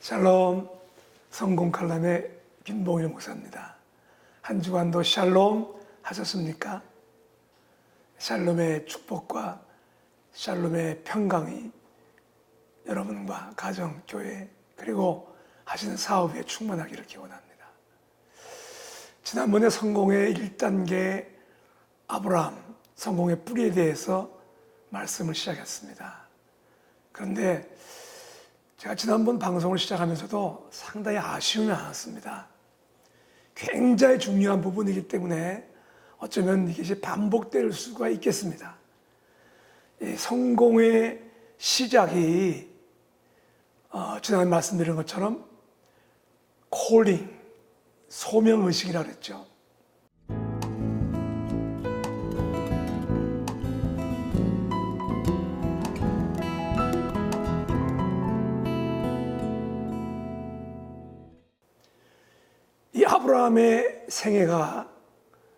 샬롬, 성공 칼럼의 김봉일 목사입니다. 한 주간도 샬롬 하셨습니까? 샬롬의 축복과 샬롬의 평강이 여러분과 가정, 교회, 그리고 하시는 사업에 충만하기를 기원합니다. 지난번에 성공의 1단계 아브라함, 성공의 뿌리에 대해서 말씀을 시작했습니다. 그런데 제가 지난번 방송을 시작하면서도 상당히 아쉬움이 많았습니다. 굉장히 중요한 부분이기 때문에 어쩌면 이것이 반복될 수가 있겠습니다. 이 성공의 시작이 지난번에 말씀드린 것처럼 콜링, 소명의식이라고 그랬죠. 이 아브라함의 생애가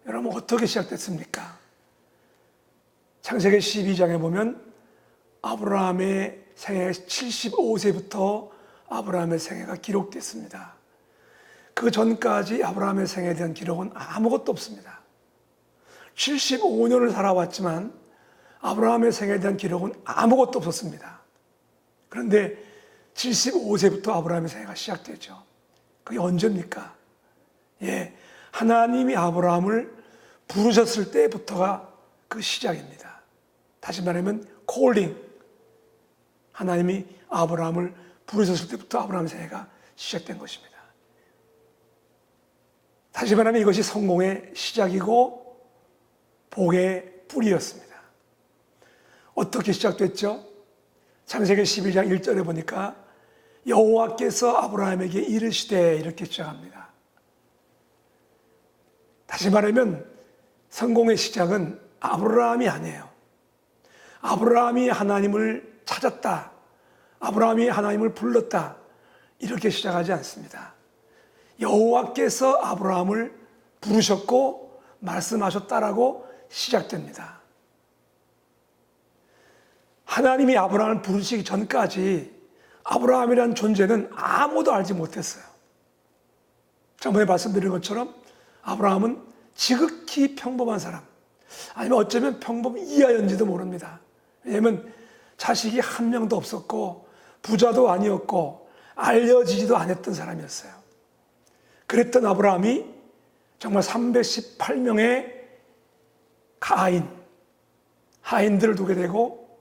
여러분 어떻게 시작됐습니까? 창세기 12장에 보면 아브라함의 생애 75세부터 아브라함의 생애가 기록됐습니다. 그 전까지 아브라함의 생애에 대한 기록은 아무것도 없습니다. 75년을 살아왔지만 아브라함의 생애에 대한 기록은 아무것도 없었습니다. 그런데 75세부터 아브라함의 생애가 시작되죠. 그게 언제입니까? 하나님이 아브라함을 부르셨을 때부터가 그 시작입니다. 다시 말하면 콜링, 하나님이 아브라함을 부르셨을 때부터 아브라함의 생애가 시작된 것입니다. 다시 말하면 이것이 성공의 시작이고 복의 뿌리였습니다. 어떻게 시작됐죠? 창세기 12장 1절에 보니까 여호와께서 아브라함에게 이르시되 이렇게 시작합니다. 다시 말하면 성공의 시작은 아브라함이 아니에요. 아브라함이 하나님을 찾았다, 아브라함이 하나님을 불렀다, 이렇게 시작하지 않습니다. 여호와께서 아브라함을 부르셨고 말씀하셨다라고 시작됩니다. 하나님이 아브라함을 부르시기 전까지 아브라함이라는 존재는 아무도 알지 못했어요. 저번에 말씀드린 것처럼 아브라함은 지극히 평범한 사람, 아니면 어쩌면 평범 이하였는지도 모릅니다. 왜냐하면 자식이 한 명도 없었고 부자도 아니었고 알려지지도 않았던 사람이었어요. 그랬던 아브라함이 정말 318명의 하인들을 두게 되고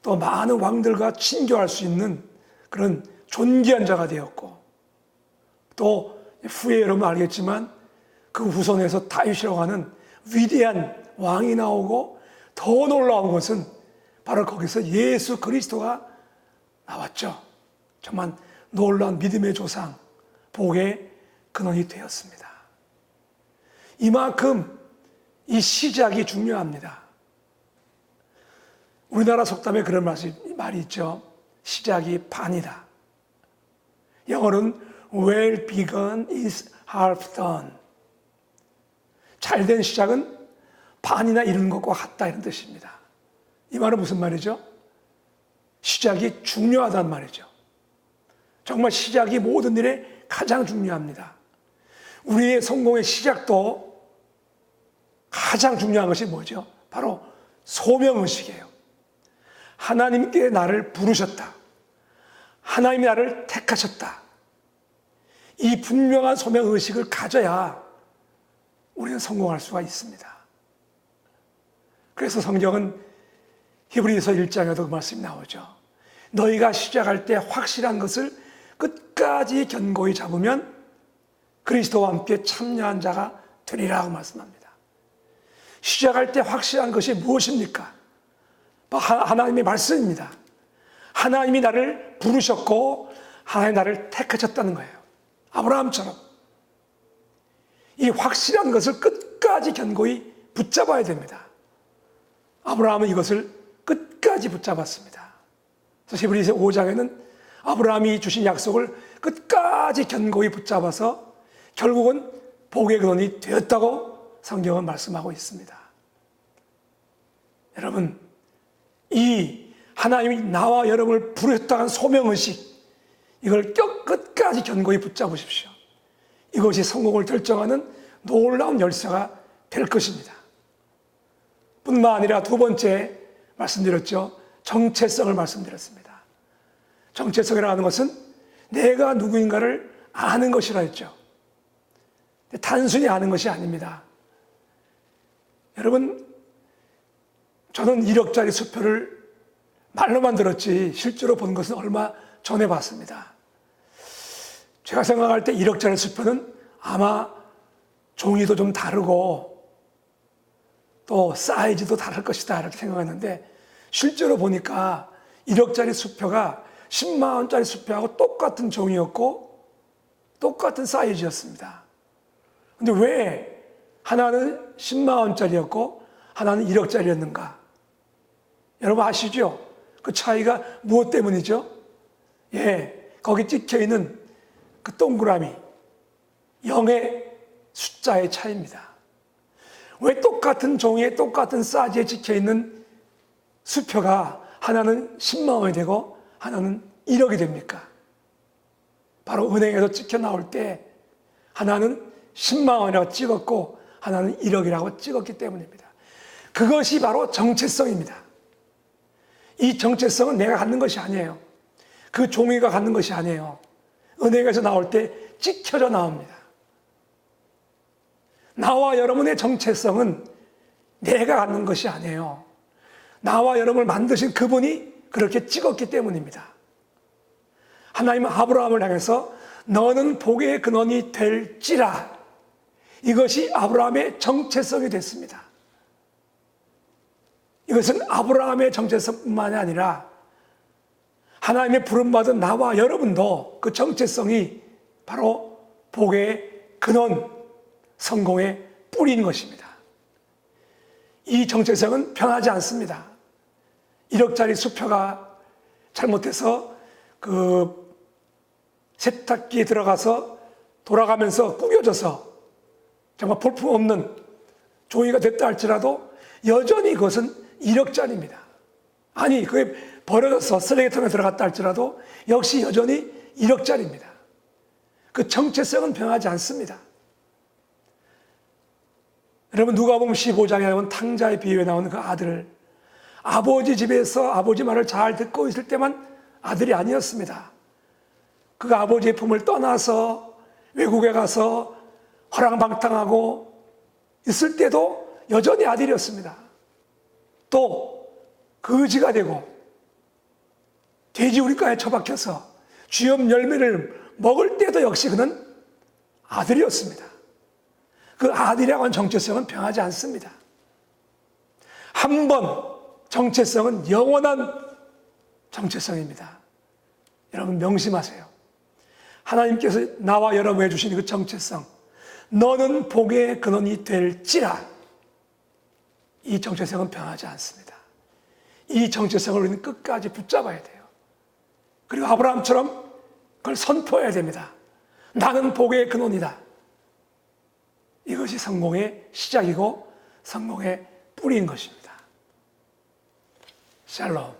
또 많은 왕들과 친교할 수 있는 그런 존귀한 자가 되었고, 또 후에 여러분 알겠지만 그 후손에서 다윗이라고 하는 위대한 왕이 나오고, 더 놀라운 것은 바로 거기서 예수 그리스도가 나왔죠. 정말 놀라운 믿음의 조상, 복의 근원이 되었습니다. 이만큼 이 시작이 중요합니다. 우리나라 속담에 그런 말이 있죠. 시작이 반이다. 영어로는 well begun is half done. 잘된 시작은 반이나 이루는 것과 같다, 이런 뜻입니다. 이 말은 무슨 말이죠? 시작이 중요하다는 말이죠. 정말 시작이 모든 일에 가장 중요합니다. 우리의 성공의 시작도 가장 중요한 것이 뭐죠? 바로 소명의식이에요. 하나님께 나를 부르셨다, 하나님이 나를 택하셨다, 이 분명한 소명의식을 가져야 우리는 성공할 수가 있습니다. 그래서 성경은 히브리서 1장에도 그 말씀이 나오죠. 너희가 시작할 때 확실한 것을 끝까지 견고히 잡으면 그리스도와 함께 참여한 자가 되리라고 말씀합니다. 시작할 때 확실한 것이 무엇입니까? 하나님의 말씀입니다. 하나님이 나를 부르셨고 하나님이 나를 택하셨다는 거예요. 아브라함처럼 이 확실한 것을 끝까지 견고히 붙잡아야 됩니다. 아브라함은 이것을 끝까지 붙잡았습니다. 그래서 히브리서 5장에는 아브라함이 주신 약속을 끝까지 견고히 붙잡아서 결국은 복의 근원이 되었다고 성경은 말씀하고 있습니다. 여러분, 이 하나님이 나와 여러분을 부르셨다는 소명의식, 이걸 끝까지 견고히 붙잡으십시오. 이것이 성공을 결정하는 놀라운 열쇠가 될 것입니다. 뿐만 아니라 두 번째 말씀드렸죠. 정체성을 말씀드렸습니다. 정체성이라는 것은 내가 누구인가를 아는 것이라 했죠. 단순히 아는 것이 아닙니다. 여러분, 저는 이력짜리 수표를 말로만 들었지 실제로 본 것은 얼마 전에 봤습니다. 제가 생각할 때 이력짜리 수표는 아마 종이도 좀 다르고 또 사이즈도 다를 것이다 이렇게 생각했는데 실제로 보니까 이력짜리 수표가 10만 원짜리 수표하고 똑같은 종이였고 똑같은 사이즈였습니다. 근데 왜 하나는 10만 원짜리였고 하나는 1억짜리였는가? 여러분 아시죠? 그 차이가 무엇 때문이죠? 예, 거기 찍혀있는 그 동그라미 0의 숫자의 차이입니다. 왜 똑같은 종이에 똑같은 사이즈에 찍혀있는 수표가 하나는 10만 원이 되고 하나는 1억이 됩니까? 바로 은행에서 찍혀 나올 때 하나는 10만 원이라고 찍었고 하나는 1억이라고 찍었기 때문입니다. 그것이 바로 정체성입니다. 이 정체성은 내가 갖는 것이 아니에요. 그 종이가 갖는 것이 아니에요. 은행에서 나올 때 찍혀져 나옵니다. 나와 여러분의 정체성은 내가 갖는 것이 아니에요. 나와 여러분을 만드신 그분이 그렇게 찍었기 때문입니다. 하나님은 아브라함을 향해서 너는 복의 근원이 될지라, 이것이 아브라함의 정체성이 됐습니다. 이것은 아브라함의 정체성뿐만이 아니라 하나님의 부름받은 나와 여러분도 그 정체성이 바로 복의 근원, 성공의 뿌리인 것입니다. 이 정체성은 변하지 않습니다. 1억짜리 수표가 잘못해서 그 세탁기에 들어가서 돌아가면서 구겨져서 정말 볼품없는 종이가 됐다 할지라도 여전히 그것은 1억짜리입니다. 아니, 그게 버려져서 쓰레기통에 들어갔다 할지라도 역시 여전히 1억짜리입니다. 그 정체성은 변하지 않습니다. 여러분, 누가복음 15장에 나온 탕자의 비유에 나오는 그 아들, 아버지 집에서 아버지 말을 잘 듣고 있을 때만 아들이 아니었습니다. 그 아버지의 품을 떠나서 외국에 가서 허랑방탕하고 있을 때도 여전히 아들이었습니다. 또 거지가 되고 돼지우리가에 처박혀서 쥐염 열매를 먹을 때도 역시 그는 아들이었습니다. 그 아들이라고 하는 정체성은 변하지 않습니다. 한 번 정체성은 영원한 정체성입니다. 여러분 명심하세요. 하나님께서 나와 여러분에게 주신 그 정체성, 너는 복의 근원이 될지라, 이 정체성은 변하지 않습니다. 이 정체성을 우리는 끝까지 붙잡아야 돼요. 그리고 아브라함처럼 그걸 선포해야 됩니다. 나는 복의 근원이다. 이것이 성공의 시작이고 성공의 뿌리인 것입니다. 샬롬.